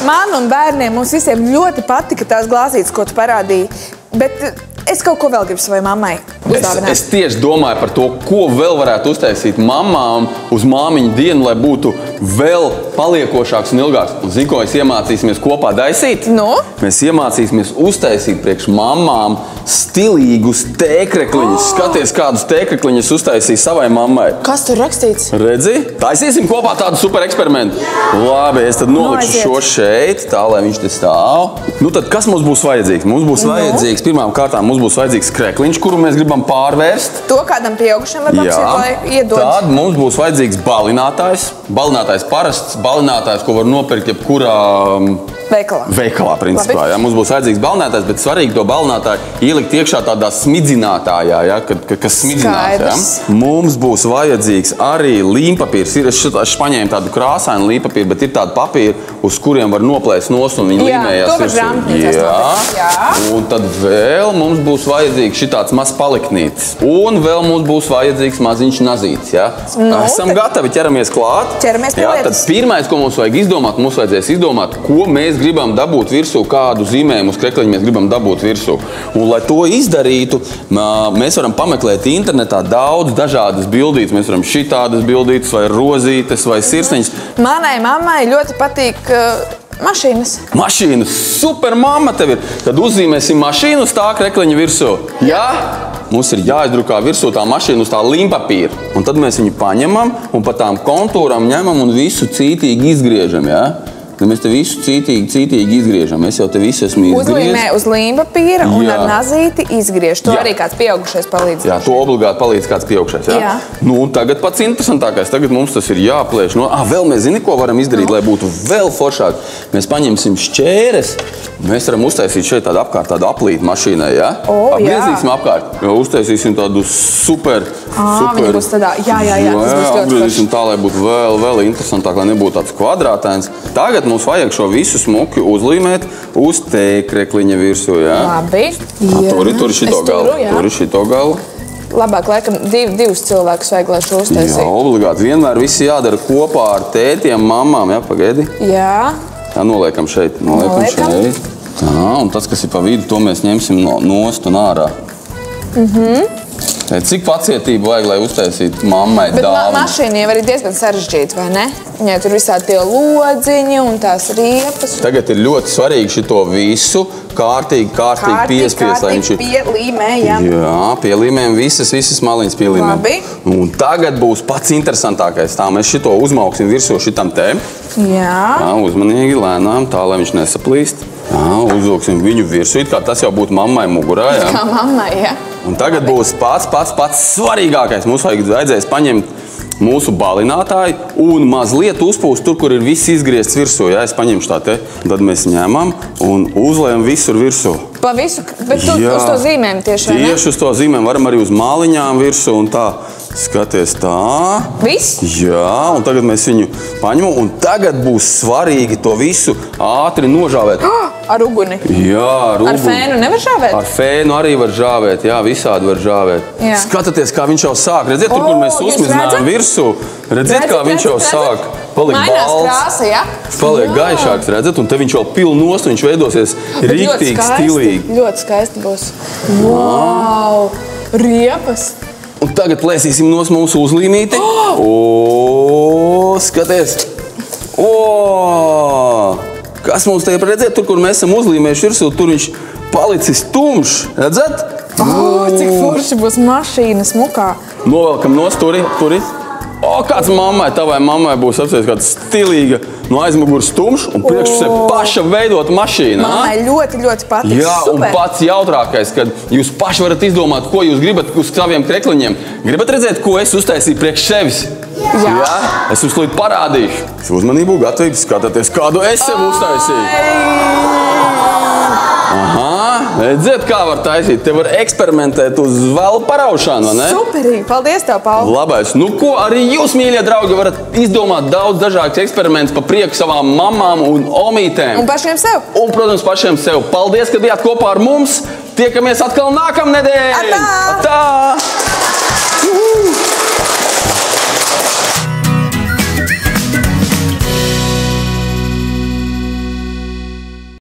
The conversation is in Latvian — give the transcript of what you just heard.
Man un bērniem mums visiem ļoti patika tās glāzītes, ko tu parādīji. Bet es kaut ko vēl gribu savai mammai uzdāvināt. Es tieši domāju par to, ko vēl varētu uztaisīt mamām uz māmiņu dienu, lai būtu vēl paliekošāks un ilgāks. Un zini, ko mēs iemācīsimies kopā daisīt? Nu? Mēs iemācīsimies uztaisīt priekš mamām stilīgus tēkrekliņus. Skaties, kādus tēkrekliņus uztaisīja savai mammai. Kas tur rakstīts? Redzi? Taisīsim kopā tādu super eksperimentu. Labi, es tad nolikšu šo šeit, tā, lai viņš te stāv. Nu tad, kas mums būs vajadzīgs? Mums būs vajadzīgs, pirmām kārtām, mums būs vajadzīgs krekliņš, kuru mēs gribam pārvērst. To kādam pieaugušam var paprasīt, lai iedod. Tad mums būs vajadzīgs balinātājs. Balinātājs parasts, balinātājs, ko var nopirkt jebkurā veikalā, principā. Ja? Mums būs vajadzīgs balinātājs, bet svarīgi to balinātāju ielikt iekšā tādā smidzinātājā, ja? Kas smidzinās. Ja? Mums būs vajadzīgs arī līmpapīrs. Es paņēmu tādu krāsainu līmpapīru, bet ir tādi papīri, uz kuriem var noplēst nost un viņi līmējās. Un tad vēl mums būs vajadzīgs šitāds mazs paliknītis. Un vēl mums būs vajadzīgs maziņš nazītis. Ja? Esam gatavi, ķeramies klāt. Tad pirmais, ko mums vajag izdomāt, mums vajadzēs izdomāt, ko mēs gribam dabūt virsū, kādu zīmējumu uz krekliņu mēs gribam dabūt virsū. Un, lai to izdarītu, mēs varam pameklēt internetā daudz dažādas bildītes. Mēs varam šitādas bildītes, vai rozītes, vai sirsniņas. Manai mammai ļoti patīk mašīnas. Mašīnas, super mamma tev ir. Tad uzzīmēsim mašīnu uz tā krekliņa virsū. Jā? Mums ir jāizdrukā virsū tā mašīna uz tā līmpapīra. Un tad mēs viņu paņemam un pa tām kontūram ņemam un visu cītīgi izgriežam, jā? Tad mēs te visu cītīgi izgriežam. Es jau te visu esmu izgriezis. Uzlīmē uz līmpapīra un ar nazīti izgriež. To arī kāds pieaugušais palīdz. Jā, to obligāti palīdz kāds pieaugušais. Jā? Nu, un tagad pats interesantākais. Tagad mums tas ir jāplēš. Vēl mēs zini, ko varam izdarīt, lai būtu vēl foršāk. Mēs paņemsim šķēres. Mēs varam uztaisīt šeit tādu apkārt, tādu aplīti mašīnai, jā? Apgriezīsim apkārt. Uztaisīsim tādu super... Viņa būs tādā, jā, tas būs ļoti apgriezīsim tā, lai būtu vēl interesantāk, lai nebūtu tāds kvadrātains. Tagad mums vajag šo visu smuki uzlīmēt uz tēkrekliņa virsū, jā? Labi. Tur ir šito galu. Labāk, laikam, divus cilvēkus vajag, lai šo uztaisīt. Jā, obligāti. Vienmēr visi jādara kopā ar tētiem, mamām, jā, pagaidi. Jā. Jā, noliekam šeit. Tā, un tas, kas ir pa vidu, to mēs ņemsim nost un ārā. Cik pacietību vajag, lai uztaisītu mammai dāvanu? Bet mašīna jau arī diezgan sarežģīta, vai ne? Viņai tur visādi tie lodziņi un tās riepas. Tagad ir ļoti svarīgi šito visu kārtīgi piespiest. Pielīmējam. Jā, pielīmējam visas maliņas pielīmējam. Labi. Un tagad būs pats interesantākais. Tā mēs šito uzmauksim virsū šitam te. Jā. Uzmanīgi, lēnām, tā, lai viņš nesaplīst. Jā, uzvilksim viņu virsū, kā tas jau būtu mammai mugurā. Jā. Kā mammai, jā. Un tagad būs pats svarīgākais. Mums vajadzēs paņemt mūsu balinātāju un mazliet uzpūst tur, kur ir viss izgriezts virsū. Jā, es paņemšu tā te. Tad mēs ņemam un uzlējam visur virsū. Pa visu, bet tu uz to zīmēm tieši, vai ne? Tieši uz to zīmēm, varam arī uz māliņām virsū un tā. Skaties tā. Viss? Jā, un tagad mēs viņu paņemam un tagad būs svarīgi to visu ātri nožāvēt. Ar uguni? Jā, ar uguni. Ar fēnu nevar žāvēt? Ar fēnu arī var žāvēt, jā, visādi var žāvēt. Jā. Skatieties, kā viņš jau sāk. Redziet, tur, kur mēs uzsmidzinājām virsū. Redziet, kā viņš jau sāk. Mainās krāsa, jā? Paliek gaišāks, redzat, un te viņš jau pil nost, viņš veidosies riktīgi stilīgi. Ļoti skaisti būs. Wow! Riepas! Un tagad plēsīsim nost mūsu uzlīmīti. Skaties! Kas mums te redzēt, tur, kur mēs esam uzlīmējuši virsū, tur viņš palicis tumšs, redzat? Cik forši būs mašīna smukā. Novelkam nost turi. Kāds tavai mammai būs apsies kāda stilīga, no aizmugurs tumšs un priekšpusē paša veidota mašīna. Mammai ļoti patiks. Jā, un pats jautrākais, kad jūs paši varat izdomāt, ko jūs gribat uz saviem krekliņiem. Gribat redzēt, ko es uztaisīju priekš sevis? Jā. Es jums līdz parādīšu. Uzmanību, gatavību, skatāties, kādu es sev uztaisīju. Redziet, kā var taisīt. Te var eksperimentēt uz vēl paraušanu, vai ne? Superīgi. Paldies tev, Paul. Labais. Nu, ko arī jūs, mīļie draugi, varat izdomāt daudz dažādas eksperimentus pa prieku savām mamām un omītēm. Un pašiem sev. Un, protams, pašiem sev. Paldies, ka bijāt kopā ar mums. Tiekamies atkal nākamnedēļ. Atā! Atā!